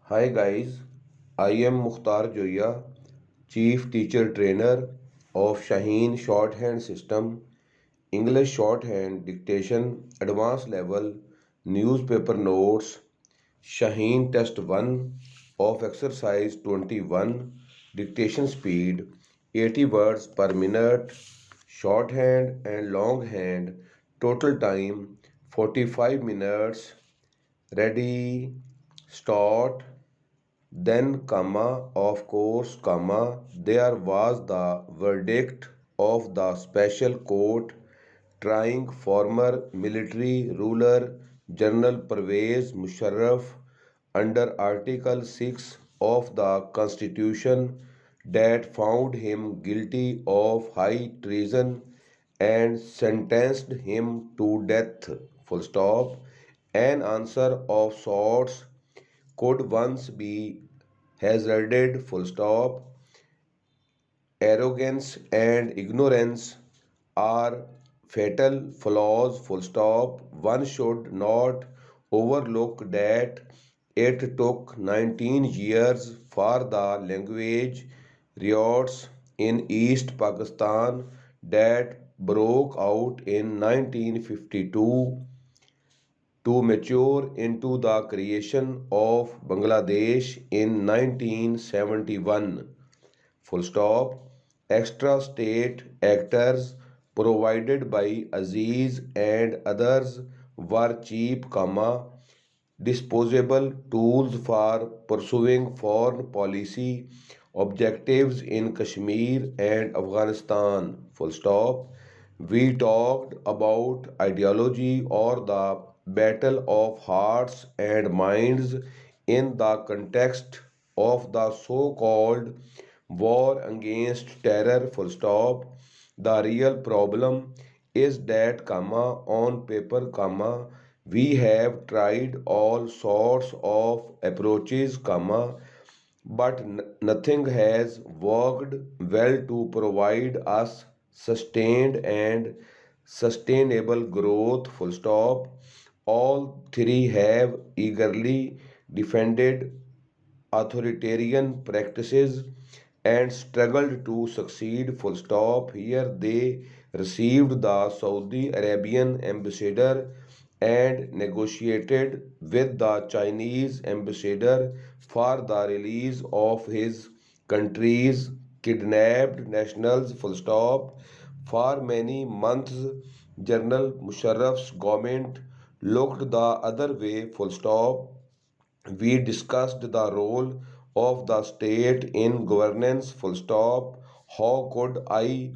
Hi guys, I am Mukhtar Joiya, Chief Teacher Trainer of Shaheen Shorthand System, English Shorthand Dictation Advanced Level, Newspaper Notes, Shaheen Test-1 of Exercise 21, Dictation Speed 80 words per minute, Shorthand and Longhand, Total Time 45 minutes, Ready, Start. Then, of course, there was the verdict of the special court trying former military ruler General Pervez Musharraf under Article 6 of the Constitution that found him guilty of high treason and sentenced him to death. Full stop. An answer of sorts could once be hazarded. Full stop. Arrogance and ignorance are fatal flaws. Full stop. One should not overlook that it took 19 years for the language riots in East Pakistan that broke out in 1952 to mature into the creation of Bangladesh in 1971. Full stop. Extra state actors provided by Aziz and others were cheap, disposable tools for pursuing foreign policy objectives in Kashmir and Afghanistan. Full stop. We talked about ideology or the battle of hearts and minds in the context of the so-called war against terror. Full stop. The real problem is that, on paper, we have tried all sorts of approaches, but nothing has worked well to provide us sustained and sustainable growth. Full stop. All three have eagerly defended authoritarian practices and struggled to succeed. Full stop. Here they received the Saudi Arabian ambassador and negotiated with the Chinese ambassador for the release of his country's kidnapped nationals. Full stop. For many months, General Musharraf's government looked the other way. Full stop. We discussed the role of the state in governance. Full stop. How could I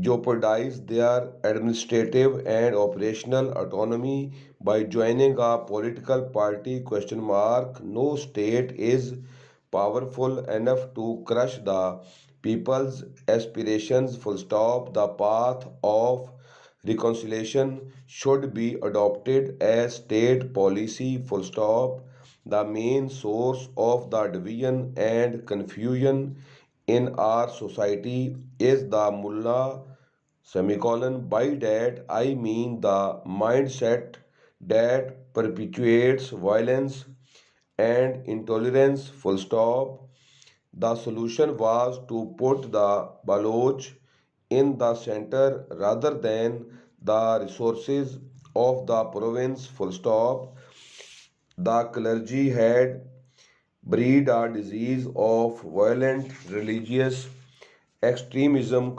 jeopardize their administrative and operational autonomy by joining a political party? Question mark. No state is powerful enough to crush the people's aspirations. Full stop. The path of reconciliation should be adopted as state policy. Full stop. The main source of the division and confusion in our society is the mullah, semicolon. By that I mean the mindset that perpetuates violence and intolerance. Full stop. The solution was to put the Baloch in the center rather than the resources of the province. Full stop. The clergy had breed a disease of violent religious extremism,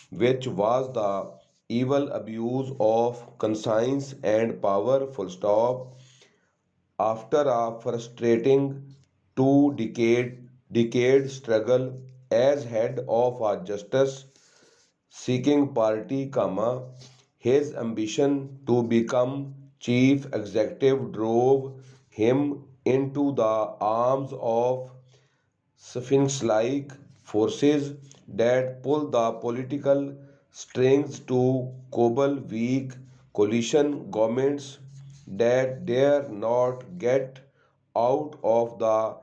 which was the evil abuse of conscience and power. Full stop. After a frustrating two decade struggle as head of a justice seeking party, his ambition to become chief executive drove him into the arms of Sphinx-like forces that pull the political strings to cobble weak coalition governments that dare not get out of the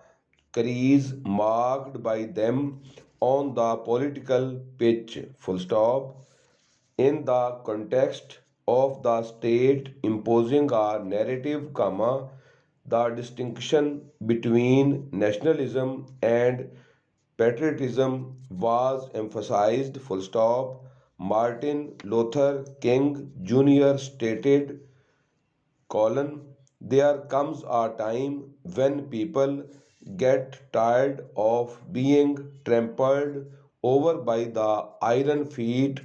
crease marked by them on the political pitch. Full stop. In the context of the state imposing a narrative, the distinction between nationalism and patriotism was emphasized. Full stop. Martin Luther King Jr. stated, colon, there comes a time when people get tired of being trampled over by the iron feet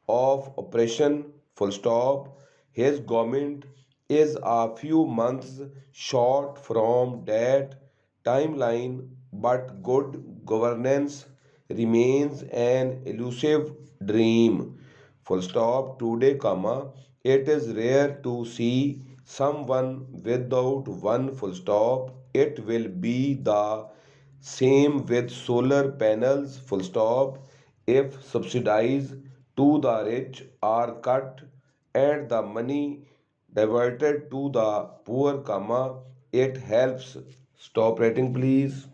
of oppression. Full stop. His government is a few months short from that timeline, but good governance remains an elusive dream. Full stop. Today, comma, it is rare to see someone without one full stop. It will be the same with solar panels. Full stop. If subsidies to the rich are cut and the money diverted to the poor, comma, it helps. Stop rating, please.